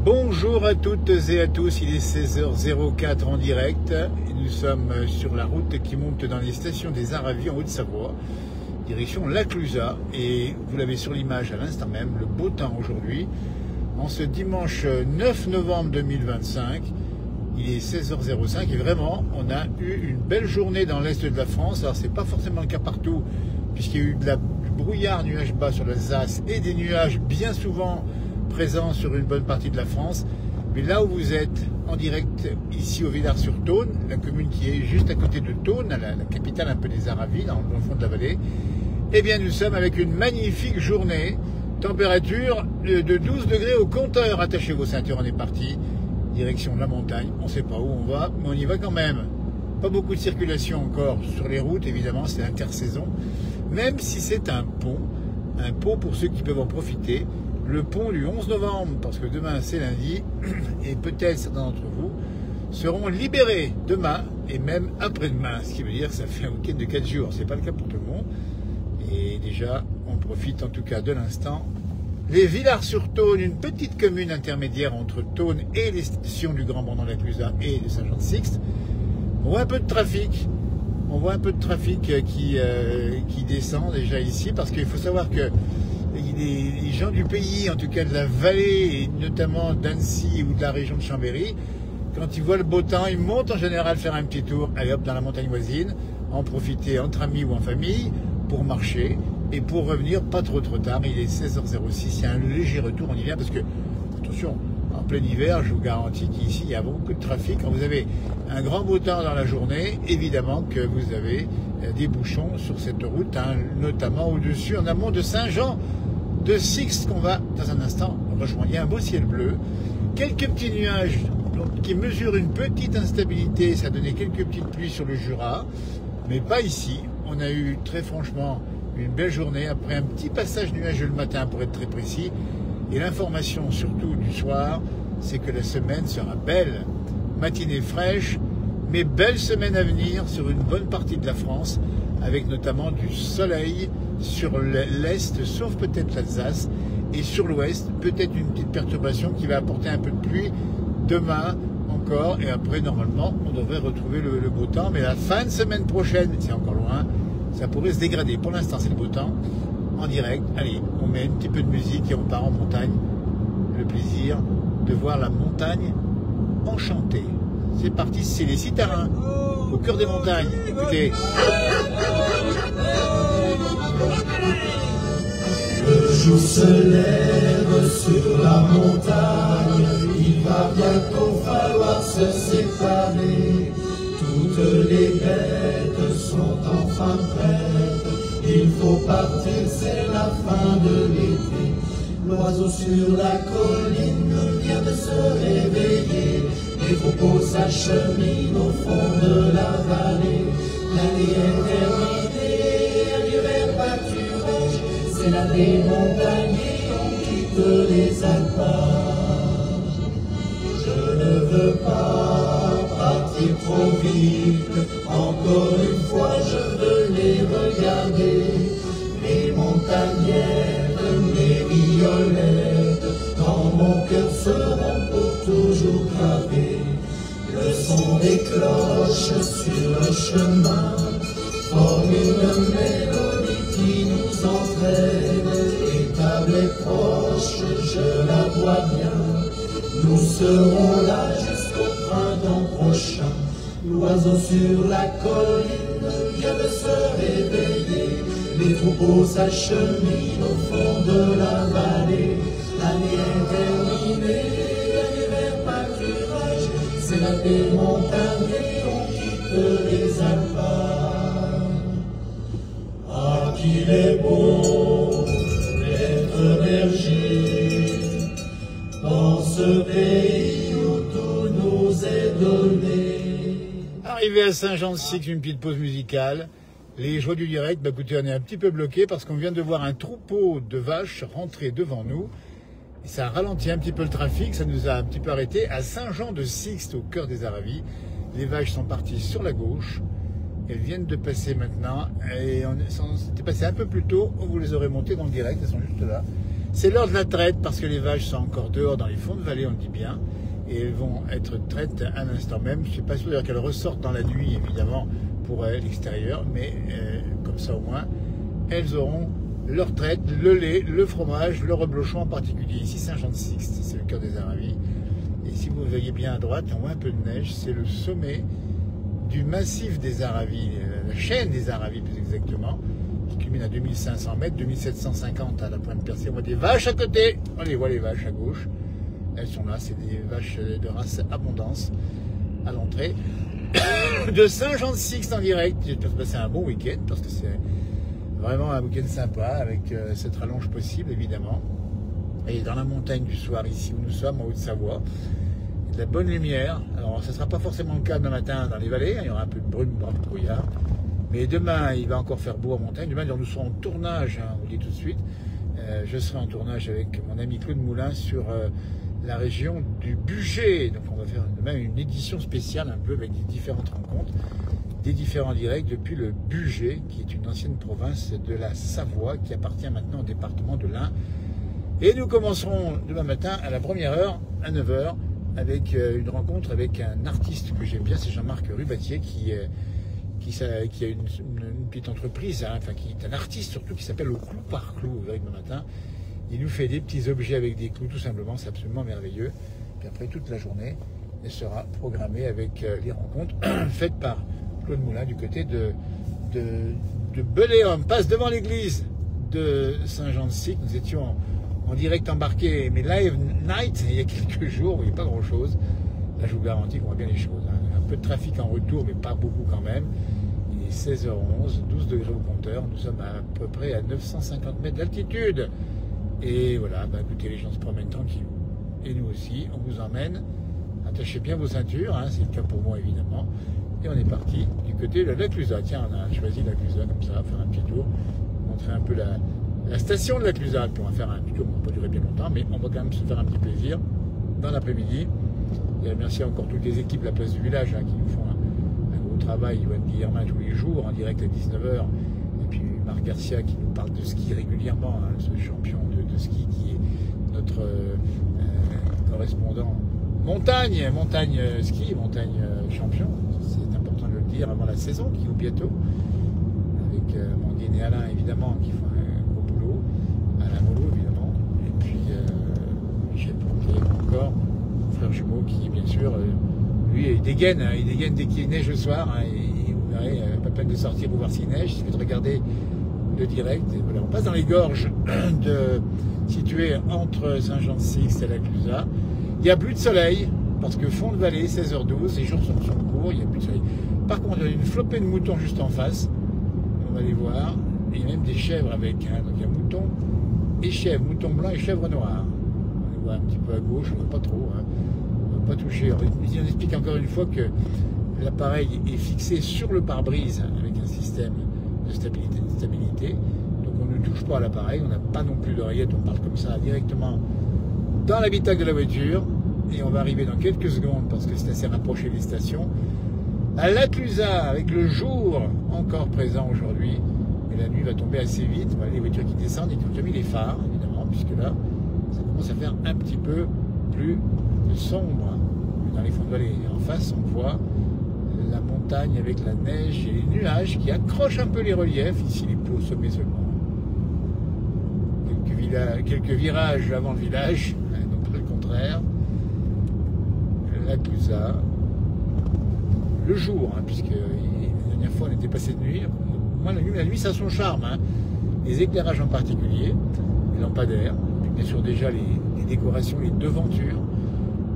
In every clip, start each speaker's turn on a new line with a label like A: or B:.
A: Bonjour à toutes et à tous, il est 16h04 en direct et nous sommes sur la route qui monte dans les stations des Aravis en Haute-Savoie, direction La Clusaz, et vous l'avez sur l'image à l'instant même, le beau temps aujourd'hui, en ce dimanche 9 novembre 2025, il est 16h05 et vraiment on a eu une belle journée dans l'est de la France. Alors c'est pas forcément le cas partout puisqu'il y a eu du brouillard, nuages bas sur l'Alsace et des nuages bien souvent présent sur une bonne partie de la France, mais là où vous êtes en direct ici au Villars-sur-Thône, la commune qui est juste à côté de Thône, la capitale un peu des Aravis, dans le fond de la vallée, eh bien nous sommes avec une magnifique journée, température de 12 degrés au compteur, attachez vos ceintures, on est parti, direction de la montagne, on ne sait pas où on va, mais on y va quand même. Pas beaucoup de circulation encore sur les routes, évidemment, c'est l'intersaison, même si c'est un pont pour ceux qui peuvent en profiter, le pont du 11 novembre, parce que demain c'est lundi, et peut-être certains d'entre vous seront libérés demain et même après-demain, ce qui veut dire que ça fait un week-end de 4 jours. C'est pas le cas pour tout le monde. Et déjà, on profite en tout cas de l'instant. Les Villars-sur-Thône, une petite commune intermédiaire entre Thône et les stations du Grand Bond dans la Clusaz et de Saint-Jean-de-Sixte. On voit un peu de trafic. On voit un peu de trafic qui descend déjà ici, parce qu'il faut savoir que les gens du pays, en tout cas de la vallée, et notamment d'Annecy ou de la région de Chambéry, quand ils voient le beau temps, ils montent en général faire un petit tour, aller hop dans la montagne voisine, en profiter entre amis ou en famille, pour marcher, et pour revenir pas trop tard. Il est 16h06, il y a un léger retour, on y vient, parce que, attention, en plein hiver, je vous garantis qu'ici, il y a beaucoup de trafic. Quand vous avez un grand beau temps dans la journée, évidemment que vous avez des bouchons sur cette route, hein, notamment au-dessus, en amont de Saint-Jean-de-Sixte, qu'on va, dans un instant, rejoindre. Il y a un beau ciel bleu, quelques petits nuages qui mesurent une petite instabilité, ça a donné quelques petites pluies sur le Jura, mais pas ici. On a eu, très franchement, une belle journée, après un petit passage nuageux le matin, pour être très précis, et l'information, surtout du soir, c'est que la semaine sera belle. Matinée fraîche, mais belle semaine à venir sur une bonne partie de la France, avec notamment du soleil sur l'est, sauf peut-être l'Alsace, et sur l'ouest, peut-être une petite perturbation qui va apporter un peu de pluie demain encore, et après, normalement, on devrait retrouver le beau temps, mais la fin de semaine prochaine, c'est encore loin, ça pourrait se dégrader. Pour l'instant, c'est le beau temps, en direct. Allez, on met un petit peu de musique et on part en montagne. Le plaisir de voir la montagne enchantée. C'est parti, c'est les Citarins, au cœur des montagnes. Écoutez.
B: Le jour se lève sur la montagne, il va bientôt falloir se séparer. Toutes les bêtes sont enfin prêtes, il faut partir, c'est la fin de l'été. L'oiseau sur la colline vient de se réveiller, les troupeaux s'acheminent au fond de la vallée. L'année est terminée, l'hiver pâturage, c'est la des montagners, on quitte les alpages. Je ne veux pas partir trop vite, encore une fois je veux les regarder, les montagnères, mes violettes, dans mon cœur seront pour toujours gravées. Le son des cloches sur le chemin forme une mélodie qui nous entraîne, étable et proche, je la vois bien, nous serons là jusqu'au printemps prochain. L'oiseau sur la colline vient de se réveiller, les troupeaux s'acheminent au fond de la vallée. L'année est terminée, l'hiver pâturage, c'est la des montagnes, on quitte les alpages. Ah, qu'il est beau d'être berger dans ce pays où tout nous est donné.
A: Arrivé à Saint-Jean-de-Sixte, une petite pause musicale. Les joies du direct, bah écoutez, on est un petit peu bloqué parce qu'on vient de voir un troupeau de vaches rentrer devant nous. Et ça a ralenti un petit peu le trafic, ça nous a un petit peu arrêté. À Saint-Jean-de-Sixte, au cœur des Aravis, les vaches sont parties sur la gauche. Elles viennent de passer maintenant. Et on s'était passé un peu plus tôt, vous les aurez montées dans le direct, elles sont juste là. C'est l'heure de la traite parce que les vaches sont encore dehors dans les fonds de vallée, on le dit bien. Et elles vont être traites à l'instant même. Je ne suis pas sûr qu'elles ressortent dans la nuit, évidemment, pour l'extérieur. Mais comme ça, au moins, elles auront leur traite, le lait, le fromage, le reblochon en particulier. Ici, Saint-Jean-de-Sixte, c'est le cœur des Aravis. Et si vous voyez bien à droite, on voit un peu de neige. C'est le sommet du massif des Aravis, la chaîne des Aravis plus exactement, qui culmine à 2500 mètres, 2750 à la pointe percée. On voit des vaches à côté. On les voit, les vaches à gauche. Elles sont là, c'est des vaches de race abondance à l'entrée de Saint-Jean-de-Sixte en direct. J'espère passer un bon week-end parce que c'est vraiment un week-end sympa avec cette rallonge possible évidemment. Et dans la montagne du soir ici où nous sommes en Haute-Savoie, il y a de la bonne lumière. Alors ce ne sera pas forcément le cas demain matin dans les vallées, il y aura un peu de brume, un peu de brouillard. Mais demain il va encore faire beau en montagne. Demain nous serons en tournage, on vous le dit tout de suite. Je serai en tournage avec mon ami Claude Moulin sur la région du Bugey. Donc on va faire demain une édition spéciale un peu avec des différentes rencontres, des différents directs depuis le Bugey, qui est une ancienne province de la Savoie, qui appartient maintenant au département de l'Ain. Et nous commencerons demain matin à la première heure, à 9 h, avec une rencontre avec un artiste que j'aime bien, c'est Jean-Marc Rubatier, qui a une petite entreprise, hein, enfin qui est un artiste surtout, qui s'appelle Au Clou par Clou. Vous verrez demain matin. Il nous fait des petits objets avec des clous, tout simplement, c'est absolument merveilleux. Puis après, toute la journée, elle sera programmée avec les rencontres faites par Claude Moulin du côté de Belay. On passe devant l'église de Saint-Jean-de-Sixte. Nous étions en direct embarqué, mais live night, il y a quelques jours, il n'y a pas grand-chose. Là, je vous garantis qu'on voit bien les choses. Hein. Un peu de trafic en retour, mais pas beaucoup quand même. Il est 16h11, 12 degrés au compteur. Nous sommes à peu près à 950 mètres d'altitude. Et voilà, bah écoutez, les gens se promènent tranquillement. Et nous aussi, on vous emmène. Attachez bien vos ceintures, hein, c'est le cas pour moi évidemment. Et on est parti du côté de la Clusaz. Tiens, on a choisi la Clusaz comme ça, faire un petit tour, montrer un peu la station de la Clusaz. Puis on va faire un petit tour, on ne va pas durer bien longtemps, mais on va quand même se faire un petit plaisir dans l'après-midi. Et remercier encore toutes les équipes de la place du village hein, qui nous font un gros travail. Yoann Guillermin tous les jours en direct à 19 h. Et puis Marc Garcia qui nous parle de ski régulièrement, hein, ce champion de ski qui est notre correspondant montagne ski, montagne champion. C'est important de le dire avant la saison qui est bientôt. Avec Mandine et Alain évidemment qui font un gros boulot. Alain Molo évidemment. Et puis Michel Pontier encore. Frère jumeau qui bien sûr lui il dégaine dès qu'il neige le soir hein, et vous verrez pas peine de sortir pour voir s'il neige, il suffit de regarder le direct. Et voilà, on passe dans les gorges situées entre Saint-Jean-de-Sixte et la Clusaz. Il n'y a plus de soleil parce que fond de vallée 16h12, les jours sont courts, il n'y a plus de soleil. Par contre il y a une flopée de moutons juste en face, on va les voir, et il y a même des chèvres avec, hein, donc il y a moutons et chèvres, moutons blancs et chèvres noirs. Un petit peu à gauche, on ne va pas trop, hein. On ne va pas toucher. On explique encore une fois que l'appareil est fixé sur le pare-brise avec un système de stabilité. Donc on ne touche pas à l'appareil, on n'a pas non plus d'oreillette, on parle comme ça directement dans l'habitacle de la voiture. Et on va arriver dans quelques secondes, parce que c'est assez rapproché des stations, à la Clusaz, avec le jour encore présent aujourd'hui. Et la nuit va tomber assez vite. Voilà, les voitures qui descendent, et tout comme les phares, évidemment, puisque là, ça commence à faire un petit peu plus sombre dans les fonds de vallée. Et en face, on voit la montagne avec la neige et les nuages qui accrochent un peu les reliefs. Ici, il est plus au sommet seulement. Quelques virages avant le village, donc pas le contraire. La Clusaz. Le jour, hein, puisque la dernière fois, on était passé de nuit. Moi, la nuit, ça a son charme. Hein. Les éclairages en particulier, les lampadaires. Bien sûr déjà les décorations, les devantures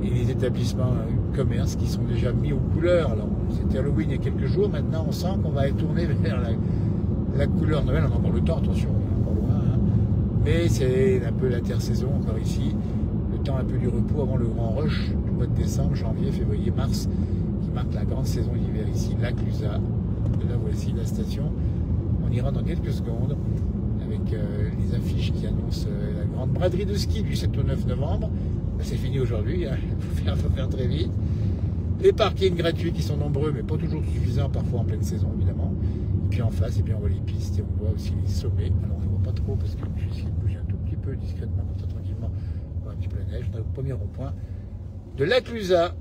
A: et les établissements commerces qui sont déjà mis aux couleurs. Alors c'était Halloween il y a quelques jours, maintenant on sent qu'on va être tourné vers la couleur Noël. On a encore le temps, attention, on est encore loin, hein. Mais c'est un peu l'intersaison encore ici, le temps un peu du repos avant le grand rush du mois de décembre, janvier, février, mars, qui marque la grande saison d'hiver ici, la Clusaz. Là voici la station, on ira dans quelques secondes avec les affiches qui annoncent la grande braderie de ski du 7 au 9 novembre. C'est fini aujourd'hui, hein. Il faut faire très vite. Les parkings gratuits qui sont nombreux, mais pas toujours suffisants, parfois en pleine saison, évidemment. Et puis en face, et puis on voit les pistes et on voit aussi les sommets. Alors on ne les voit pas trop parce que je vais essayer de bouger un tout petit peu discrètement, comme ça, tranquillement, voir un petit peu la neige. On est au premier rond-point de la Clusaz.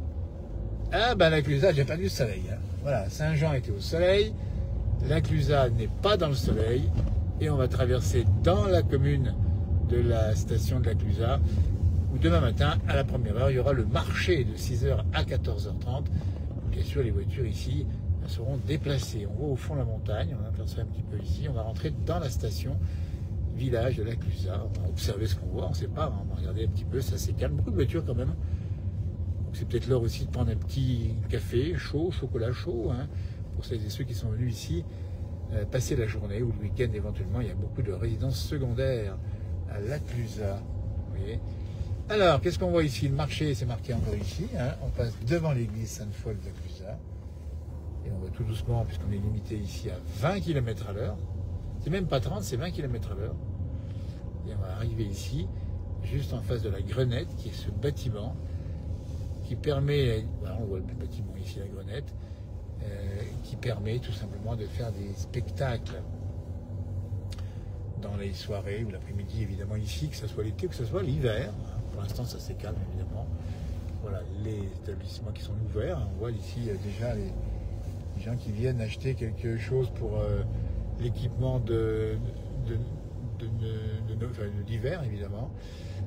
A: Ah ben la Clusaz, j'ai perdu le soleil. Hein. Voilà, Saint-Jean était au soleil, la Clusaz n'est pas dans le soleil, et on va traverser dans la commune de la station de la Clusaz, où demain matin, à la première heure, il y aura le marché de 6h à 14h30. Bien sûr, les voitures ici seront déplacées. On voit au fond la montagne, on va apercevoir un petit peu ici, on va rentrer dans la station village de la Clusaz. On va observer ce qu'on voit, on ne sait pas, hein. On va regarder un petit peu, ça c'est calme, beaucoup de voitures quand même. C'est peut-être l'heure aussi de prendre un petit café chaud, chocolat chaud, hein, pour celles et ceux qui sont venus ici passer la journée ou le week-end éventuellement. Il y a beaucoup de résidences secondaires à la Clusaz. Vous voyez. Alors, qu'est-ce qu'on voit ici? Le marché, c'est marqué encore ici. Hein. On passe devant l'église Sainte-Foy de la Clusaz. Et on va tout doucement, puisqu'on est limité ici à 20 km à l'heure. C'est même pas 30, c'est 20 km à l'heure. Et on va arriver ici, juste en face de la Grenette, qui est ce bâtiment qui permet, voilà, on voit le bâtiment ici, la Grenette, qui permet tout simplement de faire des spectacles dans les soirées ou l'après-midi, évidemment ici, que ce soit l'été ou que ce soit l'hiver. Pour l'instant, ça c'est calme, évidemment. Voilà, les établissements qui sont ouverts. On voit ici déjà les gens qui viennent acheter quelque chose pour l'équipement d'hiver, évidemment.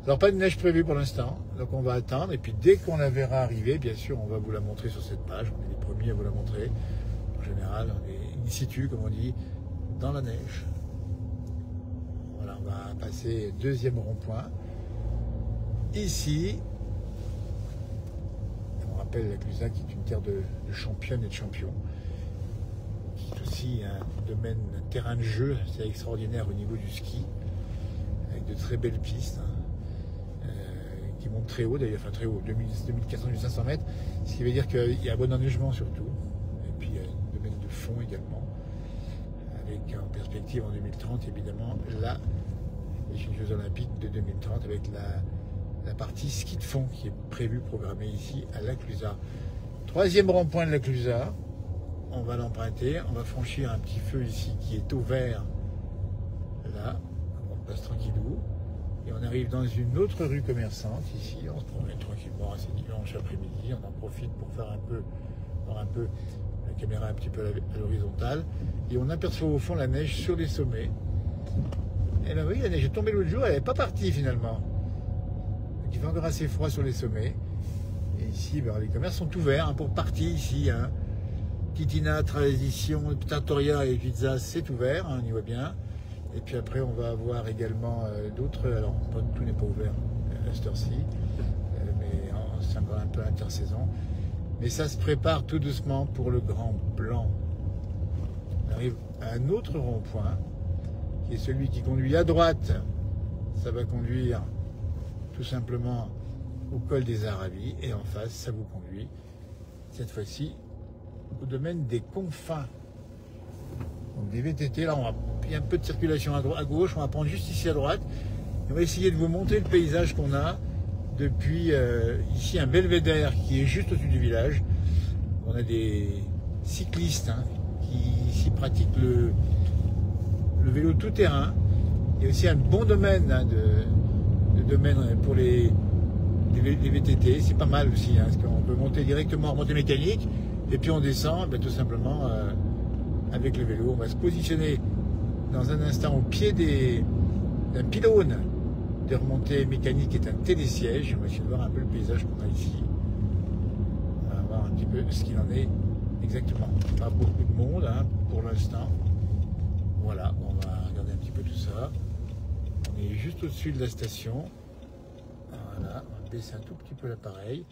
A: Alors, pas de neige prévue pour l'instant, donc on va attendre. Et puis, dès qu'on la verra arriver, bien sûr, on va vous la montrer sur cette page. On est les premiers à vous la montrer. En général, on est in situ, comme on dit, dans la neige. Voilà, on va passer deuxième rond-point. Ici, on rappelle la Clusaz qui est une terre de championnes et de champions, qui est aussi un domaine, un terrain de jeu assez extraordinaire au niveau du ski, avec de très belles pistes, hein, qui montent très haut, d'ailleurs, enfin très haut, 2400-2500 mètres, ce qui veut dire qu'il y a un bon enneigement surtout, et puis il y a un domaine de fond également, avec en perspective en 2030 évidemment les Jeux Olympiques de 2030 avec la partie ski de fond qui est prévue, programmée ici à la Clusaz. Troisième rond-point de la Clusaz, on va l'emprunter, on va franchir un petit feu ici qui est au vert, là, on passe tranquillou, et on arrive dans une autre rue commerçante ici, on se promène tranquillement, c'est dimanche après-midi, on en profite pour faire voir un peu la caméra un petit peu à l'horizontale, et on aperçoit au fond la neige sur les sommets. Et là, oui, la neige est tombée l'autre jour, elle n'est pas partie finalement. Donc il fait encore assez froid sur les sommets. Et ici, ben, les commerces sont ouverts pour partie ici. Hein. Titina, Tradition, Trattoria et Pizza, c'est ouvert, hein, on y voit bien. Et puis après, on va avoir également d'autres. Alors, tout n'est pas ouvert à cette heure-ci, mais c'est encore un peu intersaison. Mais ça se prépare tout doucement pour le Grand Blanc. On arrive à un autre rond-point, qui est celui qui conduit à droite. Ça va conduire tout simplement au col des Aravis, et en face, ça vous conduit, cette fois-ci, au domaine des Confins. Donc des VTT, là, il y a un peu de circulation à gauche, on va prendre juste ici à droite, et on va essayer de vous montrer le paysage qu'on a depuis ici un belvédère qui est juste au-dessus du village. On a des cyclistes qui ici pratiquent le vélo tout-terrain. Il y a aussi un bon domaine de domaine pour les VTT, c'est pas mal aussi, parce qu'on peut monter directement en remontée mécanique, et puis on descend tout simplement avec le vélo. On va se positionner dans un instant au pied d'un pylône de remontée mécanique qui est un télésiège. On va essayer de voir un peu le paysage qu'on a ici. On va voir un petit peu ce qu'il en est exactement. Pas beaucoup de monde pour l'instant. Voilà, on va regarder un petit peu tout ça. On est juste au-dessus de la station. Voilà, on va baisser un tout petit peu l'appareil.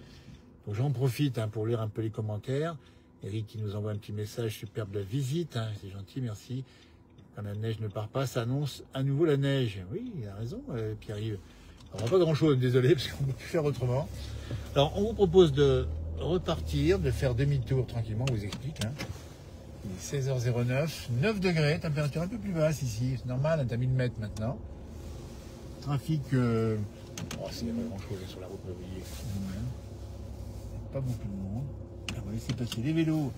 A: Donc j'en profite pour lire un peu les commentaires. Eric qui nous envoie un petit message superbe de la visite, c'est gentil, merci. Quand la neige ne part pas, ça annonce à nouveau la neige. Oui, il a raison, Pierre-Yves. On n'a pas grand-chose, désolé, parce qu'on ne peut plus faire autrement. Alors, on vous propose de repartir, de faire demi-tour tranquillement, on vous explique. Il est 16h09, 9 degrés, température un peu plus basse ici, c'est normal, on est à 1000 mètres maintenant. Trafic, c'est pas grand-chose sur la route, vous voyez. Pas beaucoup de monde. On va laisser passer les vélos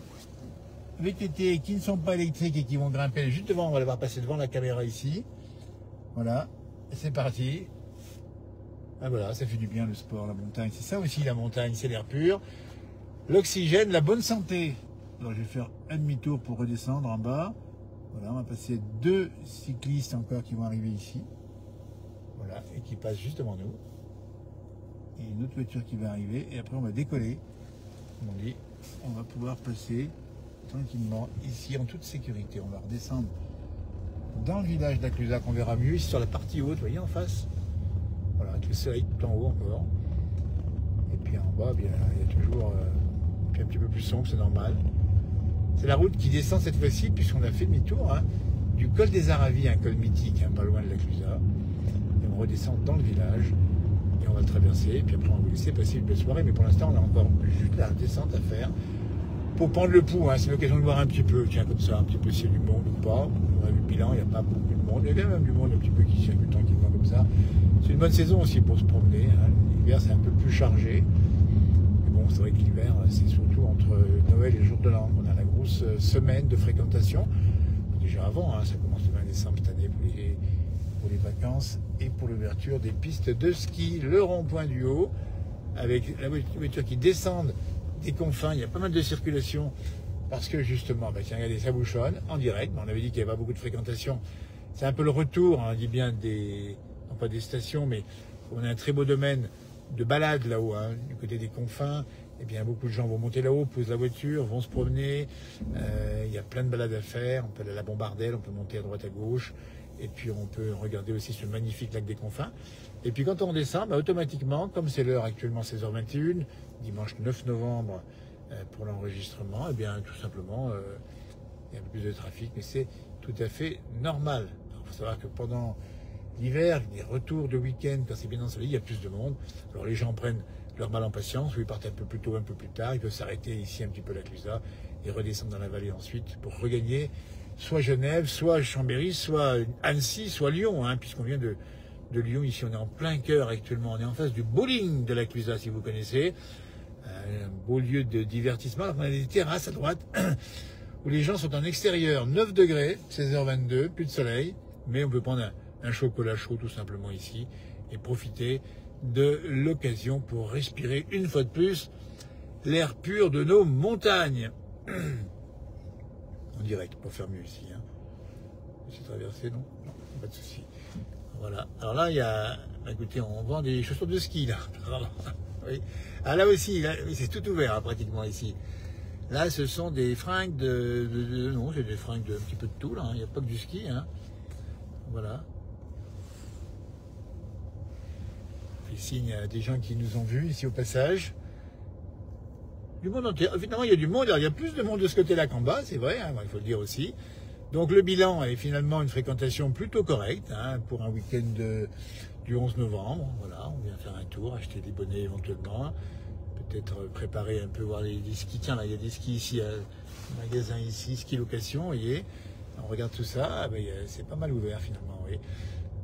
A: VTT qui ne sont pas électriques et qui vont grimper juste devant. On va les voir passer devant la caméra ici. Voilà, c'est parti. Ah voilà, ça fait du bien le sport, la montagne. C'est ça aussi la montagne, c'est l'air pur, l'oxygène, la bonne santé. Alors je vais faire un demi-tour pour redescendre en bas. Voilà, on va passer 2 cyclistes encore qui vont arriver ici. Voilà, et qui passent juste devant nous. Et une autre voiture qui va arriver. Et après on va décoller. Comme on dit, on va pouvoir passer tranquillement ici en toute sécurité. On va redescendre dans le village d'Aclusa qu'on verra mieux ici sur la partie haute, vous voyez en face. Voilà, avec le soleil tout en haut encore. Et puis en bas, bien, il y a toujours un petit peu plus sombre, c'est normal. C'est la route qui descend cette fois-ci, puisqu'on a fait demi-tour du col des Aravis, un col mythique, pas loin de l'Aclusa. Et on redescend dans le village, et on va le traverser, et puis après on va vous laisser passer une belle soirée, mais pour l'instant on a encore juste la descente à faire. Pour prendre le pouls, c'est l'occasion de voir un petit peu, tiens comme ça, un petit peu s'il y a du monde ou pas. On a vu le bilan, il n'y a pas beaucoup de monde, il y a quand même du monde un petit peu qui circule tranquillement comme ça. C'est une bonne saison aussi pour se promener, l'hiver c'est un peu plus chargé. Bon, c'est vrai que l'hiver, c'est surtout entre Noël et le jour de l'an. On a la grosse semaine de fréquentation. Déjà avant, ça commence le 20 décembre cette année pour les vacances et pour l'ouverture des pistes de ski. Le rond-point du haut, avec la voiture qui descend des confins. Il y a pas mal de circulation parce que justement, tiens, regardez, ça bouchonne en direct. On avait dit qu'il n'y avait pas beaucoup de fréquentation. C'est un peu le retour, on dit bien non pas des stations, mais on a un très beau domaine de balade là-haut, du côté des confins. Eh bien, beaucoup de gens vont monter là-haut, posent la voiture, vont se promener. Il y a plein de balades à faire. On peut aller à la Bombardelle, on peut monter à droite à gauche. Et puis, on peut regarder aussi ce magnifique lac des confins. Et puis, quand on descend, automatiquement, comme c'est l'heure actuellement 16h21, dimanche 9 novembre pour l'enregistrement, eh bien, tout simplement, il y a un peu plus de trafic, mais c'est tout à fait normal. Il faut savoir que pendant l'hiver, les retours de week-end, quand c'est bien ensoleillé, il y a plus de monde. Alors les gens prennent leur mal en patience, ou ils partent un peu plus tôt, un peu plus tard. Ils peuvent s'arrêter ici un petit peu à l'Aclusa et redescendre dans la vallée ensuite pour regagner soit Genève, soit Chambéry, soit Annecy, soit Lyon, puisqu'on vient de Lyon. Ici, on est en plein cœur actuellement. On est en face du bowling de l'Aclusa, si vous connaissez. Un beau lieu de divertissement. Alors, on a des terrasses à droite où les gens sont en extérieur. 9 degrés, 16h22, plus de soleil, mais on peut prendre un chocolat chaud tout simplement ici et profiter de l'occasion pour respirer une fois de plus l'air pur de nos montagnes. En direct, pour faire mieux ici. C'est traversé, non? Non, pas de souci. Voilà. Alors là, il y a, écoutez, on vend des chaussures de ski là. Oui. Ah là aussi, c'est tout ouvert pratiquement ici. Là, ce sont des fringues non, c'est des fringues un petit peu de tout là. Il n'y a pas que du ski. Voilà. Je fais signe à des gens qui nous ont vus ici au passage. Du monde entier. Finalement, il y a du monde. Alors, il y a plus de monde de ce côté-là qu'en bas, c'est vrai, il faut le dire aussi. Donc le bilan est finalement une fréquentation plutôt correcte pour un week-end du 11 novembre. Voilà, on vient faire un tour, acheter des bonnets éventuellement, peut-être préparer un peu, voir les skis. Tiens, là, il y a des skis ici, un magasin ici, ski location, vous voyez. On regarde tout ça, c'est pas mal ouvert finalement, oui.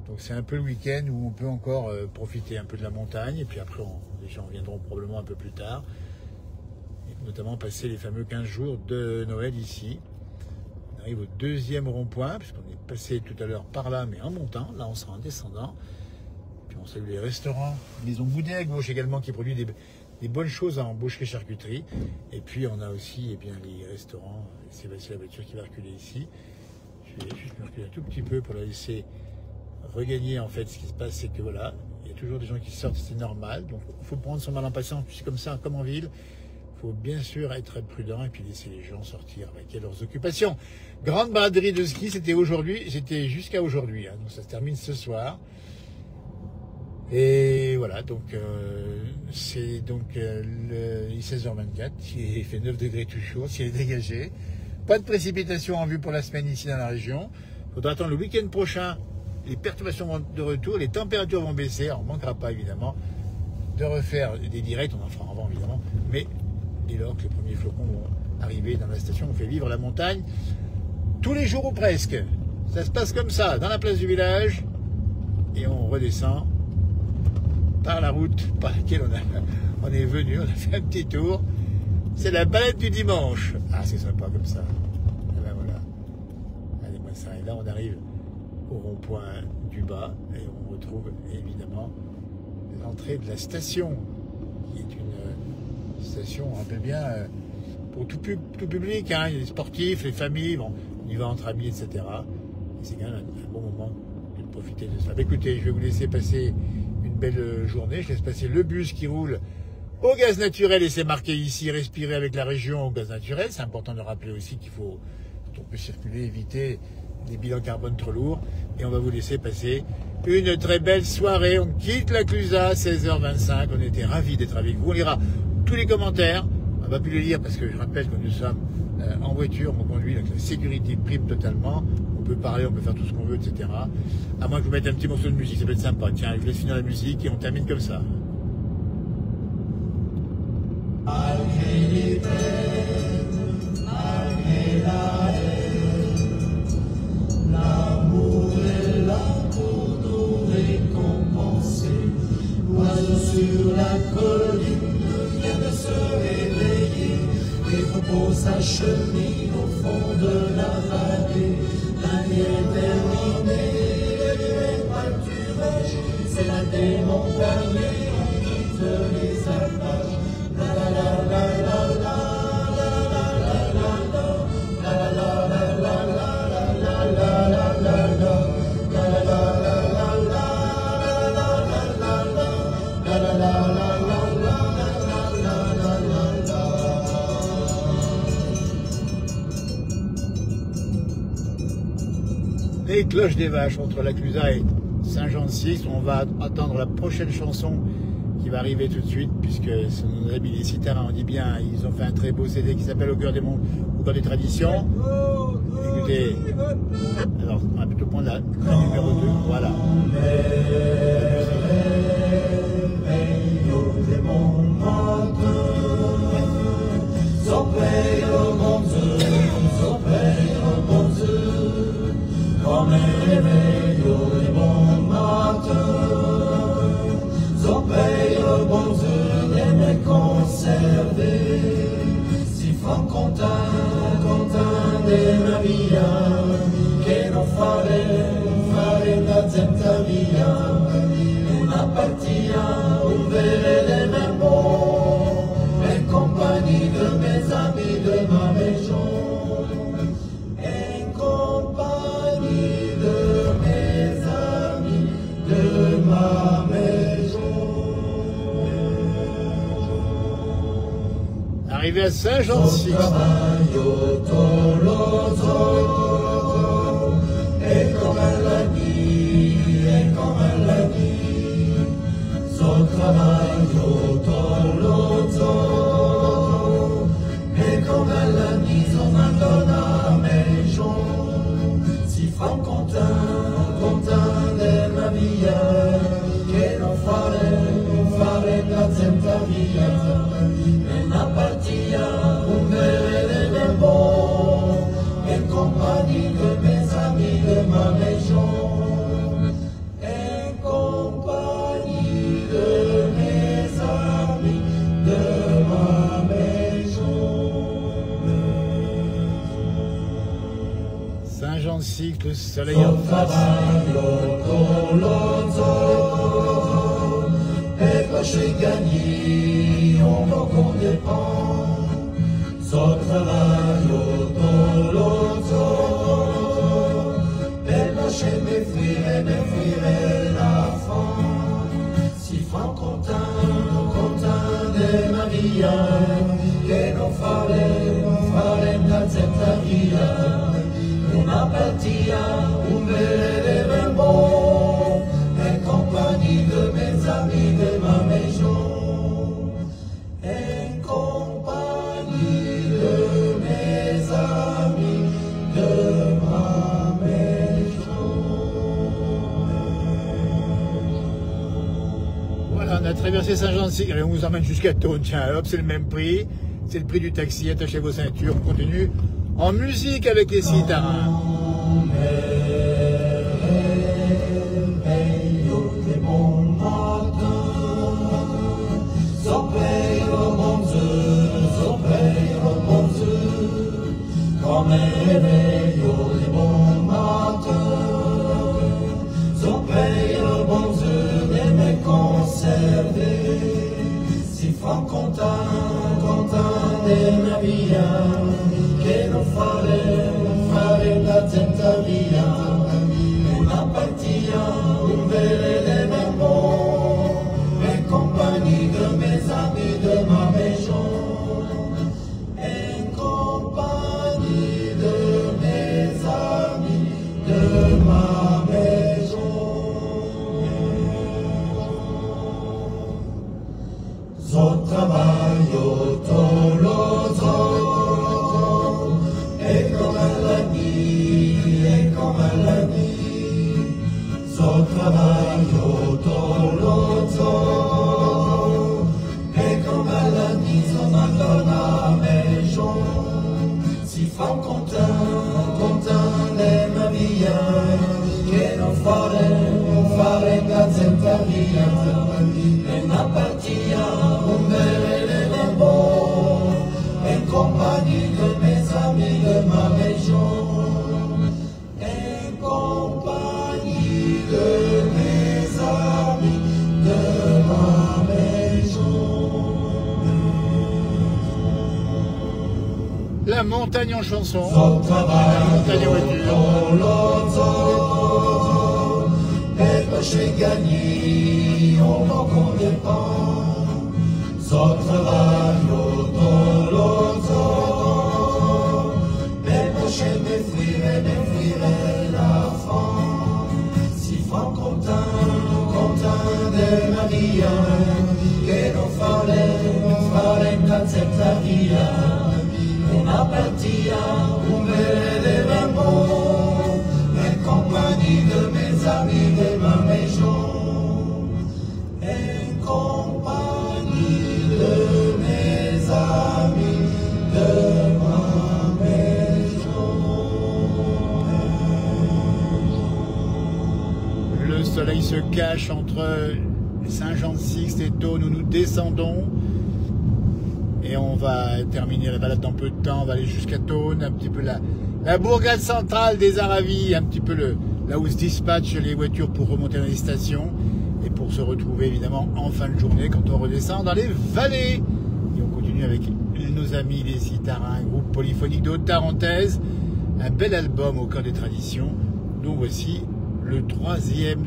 A: Donc c'est un peu le week-end où on peut encore profiter un peu de la montagne, et puis après les gens viendront probablement un peu plus tard, et notamment passer les fameux 15 jours de Noël ici. On arrive au deuxième rond-point, puisqu'on est passé tout à l'heure par là, mais en montant, là on sera en descendant. Puis on salue les restaurants, Maison Boudet à gauche également, qui produit des bonnes choses en boucherie-charcuterie. Et puis on a aussi les restaurants, c'est la voiture qui va reculer ici. Je vais juste me reculer un tout petit peu pour la laisser regagner. En fait, ce qui se passe, c'est que voilà, il y a toujours des gens qui sortent, c'est normal. Donc il faut prendre son mal en patience, puis c'est comme ça, comme en ville. Il faut bien sûr être prudent et puis laisser les gens sortir avec leurs occupations. Grande braderie de ski, c'était jusqu'à aujourd'hui. Donc ça se termine ce soir. Et voilà, donc c'est donc il est 16h24, il fait 9 degrés tout chaud, ciel est dégagé. Pas de précipitations en vue pour la semaine ici dans la région. Il faudra attendre le week-end prochain. Les perturbations vont de retour, les températures vont baisser. Alors on ne manquera pas évidemment de refaire des directs, on en fera avant évidemment, mais dès lors que les premiers flocons vont arriver dans la station, on fait vivre la montagne tous les jours ou presque. Ça se passe comme ça, dans la place du village, et on redescend par la route par laquelle on est venu, on a fait un petit tour. C'est la balade du dimanche. Ah, c'est sympa comme ça. Et ben voilà. Allez-moi ça. Et là, on arrive au rond-point du bas et on retrouve évidemment l'entrée de la station, qui est une station, on rappelle bien, pour tout public, hein, les sportifs, les familles, bon, on y va entre amis, etc. Et c'est quand même un bon moment de profiter de ça. Écoutez, je vais vous laisser passer une belle journée. Je laisse passer le bus qui roule au gaz naturel, et c'est marqué ici, respirer avec la région au gaz naturel. C'est important de rappeler aussi qu'il faut, quand on peut circuler, éviter des bilans carbone trop lourds. Et on va vous laisser passer une très belle soirée. On quitte la Clusaz, 16h25. On était ravis d'être avec vous. On lira tous les commentaires. On va plus les lire parce que je rappelle que nous sommes en voiture, on conduit, donc la sécurité prime totalement. On peut parler, on peut faire tout ce qu'on veut, etc. À moins que vous mettez un petit morceau de musique, ça peut être sympa. Tiens, je vous laisse finir la musique et on termine comme ça.
B: Malgré les peines, malgré la haine, l'amour est là pour nous récompenser. L'oiseau sur la colline vient de se réveiller et propose sa chemine au fond de la vallée. L'année est terminée, les pâturages, c'est la démontagne, on quitte les alpages.
A: Les cloches des vaches entre la Clusaz et Saint-Jean-de-Six. On va attendre la prochaine chanson qui va arriver tout de suite, puisque nos amis les citadins, on dit bien, ils ont fait un très beau CD qui s'appelle Au cœur des mondes, au cœur des traditions. Écoutez, alors on va plutôt prendre la numéro 2, voilà.
B: Si fan content della via, che non fare da zenta via, una partia, un vere de bon, en compagnie de mes amis de ma maison, en compagnie de mes amis de ma maison.
A: Arrivé à Saint-Jean-de-Six.
B: E come la di, son travaglio tolloso, e come la di, son andona maison, si fan content della via, che non fare la zenta via. Una partia, un bel de bon, en compagnie de mes amis de ma maison, en compagnie de mes amis de ma maison.
A: Saint-Jean-de-Six, le soleil en face.
B: J'ai gagné, on m'en dépend. So travaglio doloso, per lasciarmi fuire la fin. Si fan content de ma via, che non fare la zenta via. Una partia, un bel bon, en compagnie de mes amis de ma maison, en compagnie de mes amis de ma maison.
A: Voilà, on a traversé Saint-Jean-de-Six, on vous emmène jusqu'à Thônes, tiens, hop, c'est le même prix, c'est le prix du taxi, attachez vos ceintures, on continue en musique avec les citadins.
B: Come veglio di buon matin, so per il bon Dieu de me conserver. fan contare la via, che non fare la tenta via, una partia, un bel bon, en compagnie de mes amis de ma maison, en compagnie de mes amis de ma maison. Zo trabalho toloso, e come la nuit, zo trabalho toloso, e come la nuit, zo mandona maison, si fan content de ma via, che non fare gazzetta via, e una partia, un bel bon, en compagnie de mes amis de ma maison, en compagnie de mes amis de ma maison.
A: La montagne en chanson.
B: Zo trabalho
A: montagne en voiture.
B: toloso, e pesce gagné, on n'en connaît pas. Zo trabalho toloso, e pesce m'effrire la fin. Si fan content de ma via, che non fare cazzetta via, una partia, un bel bon, en compagnie de mes amis de ma maison, en compagnie de mes amis de ma maison.
A: Le soleil se cache entre Saint-Jean-de-Sixte et Thônes où nous descendons. Et on va terminer la balade dans peu de temps. On va aller jusqu'à Thônes, un petit peu la bourgade centrale des Aravis, un petit peu là où se dispatchent les voitures pour remonter dans les stations. Et pour se retrouver évidemment en fin de journée quand on redescend dans les vallées. Et on continue avec nos amis les Citarins, un groupe polyphonique de Haute-Tarentaise. Un bel album au cœur des traditions, dont voici le 3e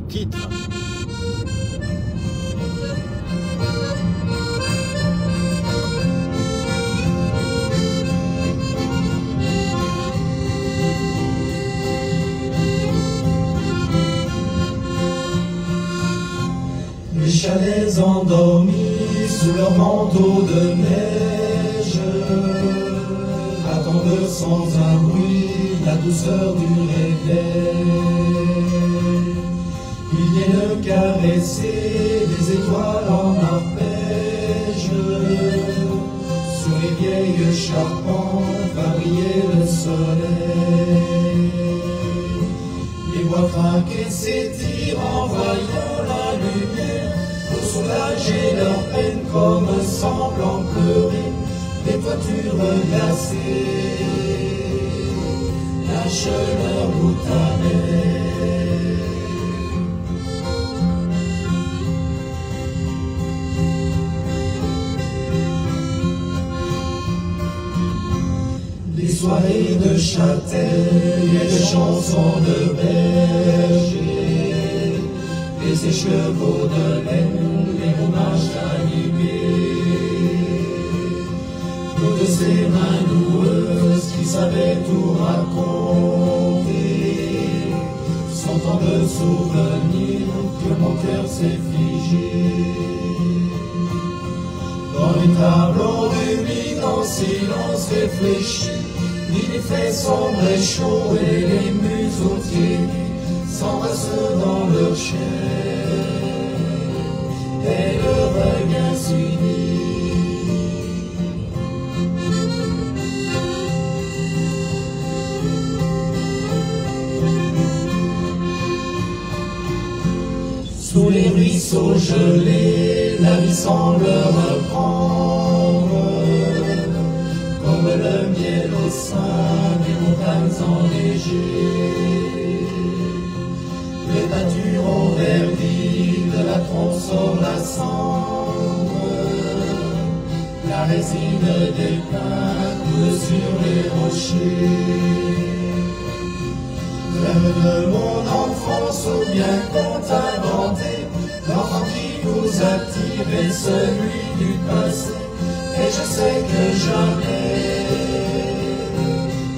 A: titre.
B: Les chalets endormis sous leur manteau de neige attendent sans un bruit la douceur du réveil. Ils viennent caresser des étoiles en arpège. Sur les vieilles charpentes va briller le soleil. Les bois craquent et s'étirent en voyant la lumière, pour soulager leur peine comme semblant pleurer des toitures glacées, lâchent leur goutte amère. Des soirées de châtaignes et de chansons de berger, des écheveaux de laine, des hommages animés, toutes ces mains doueuses qui savaient tout raconter, sont tant de souvenirs que mon cœur s'est figé. Dans une table on rumine en silence réfléchi, il fait sombre et chaud et les musetiers s'embrassent dans leur chair et le regain s'unit. Sous les ruisseaux gelés, la vie semble reprendre comme le miel au sein des montagnes enneigées. Les pâtures ont verdi, de la tronche sort la cendre, la résine des pins coule sur les rochers. Rêve de mon enfance ou bien qu'on t'a inventé, l'enfant qui vous attire est celui du passé. Et je sais que jamais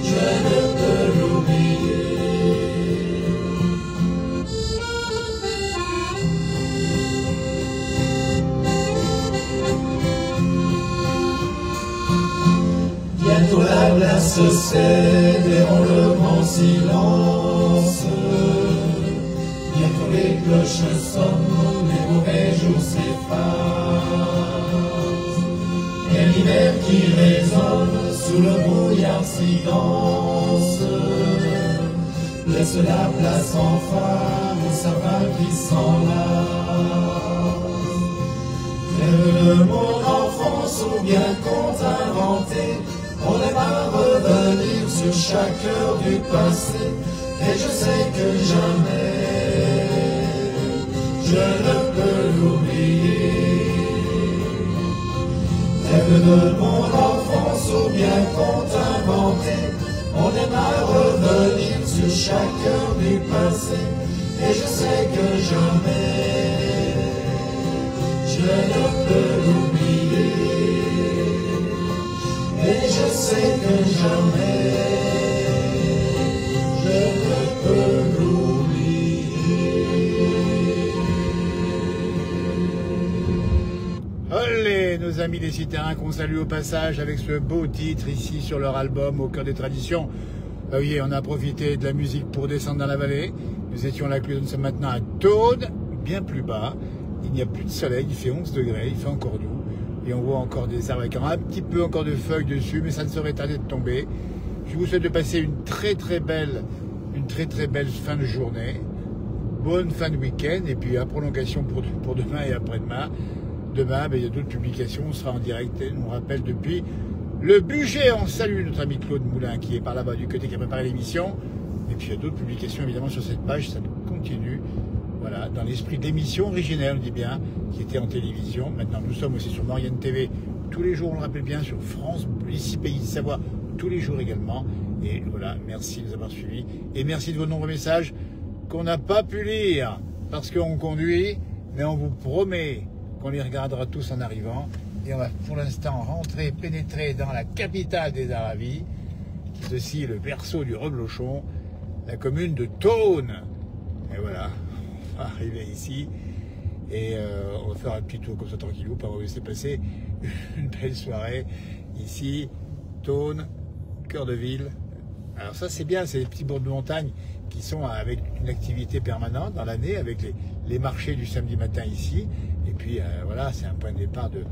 B: je ne peux l'oublier. Bientôt la glace cède et on le grand silence. Bientôt les cloches sonnent, les mauvais jours s'effacent. Et l'hiver qui résonne sous le brouillard silence laisse la place enfin au sapin qui s'enlace. Rêve de mon enfance ou bien conte inventé, on aime à revenir sur chaque heure du passé. Et je sais que jamais je ne peux l'oublier. Rêve de mon enfance ou bien conte inventé, on aime à revenir sur chaque heure du passé. Et je sais que jamais je ne peux l'oublier. Et je sais que jamais je ne peux l'oublier.
A: Olé, nos amis des Citerrains qu'on salue au passage avec ce beau titre ici sur leur album Au cœur des traditions. Oui, on a profité de la musique pour descendre dans la vallée. Nous étions à la Cluse, nous sommes maintenant à Thônes, bien plus bas. Il n'y a plus de soleil, il fait 11 degrés, il fait encore doux. Et on voit encore des arbres avec un petit peu encore de feuilles dessus, mais ça ne serait tardé de tomber. Je vous souhaite de passer une très très belle fin de journée. Bonne fin de week-end, et puis à prolongation pour demain et après-demain. Demain, il y a d'autres publications, on sera en direct, on rappelle depuis le budget. On salue notre ami Claude Moulin qui est par là-bas du côté qui a préparé l'émission. Et puis il y a d'autres publications évidemment sur cette page, ça continue. Voilà, dans l'esprit d'émission originelle, on dit bien, qui était en télévision. Maintenant, nous sommes aussi sur Maurienne TV tous les jours, on le rappelle bien, sur France, ici Pays de Savoie, tous les jours également. Et voilà, merci de nous avoir suivis. Et merci de vos nombreux messages qu'on n'a pas pu lire parce qu'on conduit, mais on vous promet qu'on les regardera tous en arrivant. Et on va pour l'instant pénétrer dans la capitale des Aravis, qui est aussi le berceau du reblochon, la commune de Thônes. Et voilà. Arriver ici et on va faire un petit tour comme ça tranquillou, on va vous laisser passer une belle soirée ici, Thônes, cœur de ville. Alors ça c'est bien, c'est des petits bourgs de montagne qui sont avec une activité permanente dans l'année, avec les marchés du samedi matin ici, et puis voilà, c'est un point de départ de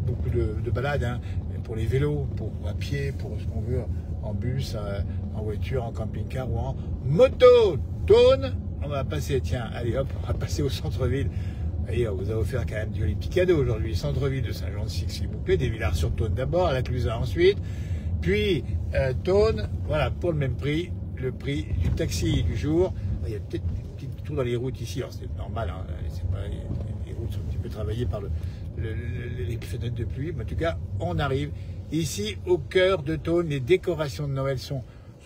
A: beaucoup de balades, hein, pour les vélos, pour à pied, pour ce qu'on veut, en bus, en voiture, en camping-car ou en moto. Thônes. On va passer, tiens, allez hop, on va passer au centre-ville. Et on vous a offert quand même du joli petit cadeau aujourd'hui. Centre-ville de Saint-Jean-de-Six, s'il vous plaît, des Villars-sur-Thône d'abord, à la Cluse ensuite. Puis Thônes, voilà, pour le même prix, le prix du taxi du jour. Il y a peut-être un petit trou dans les routes ici, alors c'est normal, hein, les routes sont un petit peu travaillées par les fenêtres de pluie. Mais en tout cas, on arrive ici au cœur de Thônes. Les décorations de Noël sont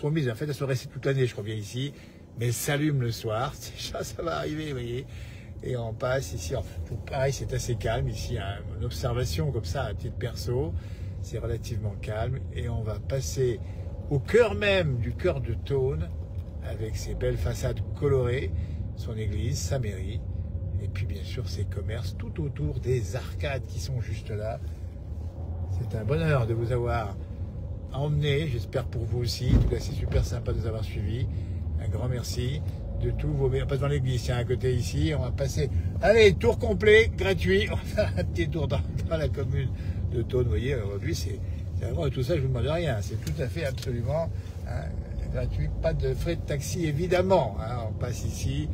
A: mises. En fait, elles sont restées toute l'année, je crois bien ici. Mais s'allume le soir, ça va arriver, vous voyez. Et on passe ici, pareil, c'est assez calme ici, hein, une observation comme ça à titre perso, c'est relativement calme. Et on va passer au cœur même du cœur de Thônes, avec ses belles façades colorées, son église, sa mairie, et puis bien sûr ses commerces tout autour des arcades qui sont juste là. C'est un bonheur de vous avoir emmené, j'espère pour vous aussi. En tout cas, c'est super sympa de nous avoir suivis. Un grand merci de tous vos... On passe dans l'église, tiens, à côté ici. On va passer... Allez, tour complet, gratuit. On va faire un petit tour dans la commune de Thônes. Vous voyez, aujourd'hui, c'est vraiment tout ça, je ne vous demande rien. C'est tout à fait, absolument gratuit. Pas de frais de taxi, évidemment. Hein. On passe ici,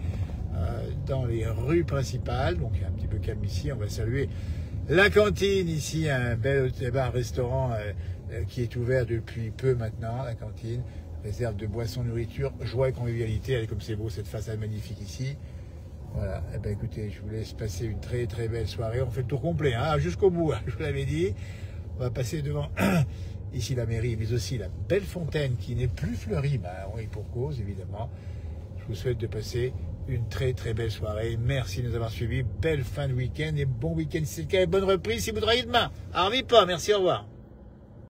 A: dans les rues principales. Donc, il y a un petit peu calme ici. On va saluer la cantine ici, un bel bar-restaurant qui est ouvert depuis peu maintenant, la cantine. Réserve de boissons, nourriture, joie et convivialité. Elle est comme c'est beau, cette façade magnifique ici. Voilà. Eh bien, écoutez, je vous laisse passer une très très belle soirée. On fait le tour complet, hein, jusqu'au bout, hein, je vous l'avais dit. On va passer devant ici la mairie, mais aussi la belle fontaine qui n'est plus fleurie. Bah oui, pour cause, évidemment. Je vous souhaite de passer une très très belle soirée. Merci de nous avoir suivis. Belle fin de week-end et bon week-end si c'est le cas et bonne reprise si vous travaillez demain. Alors, pas. Merci, au revoir.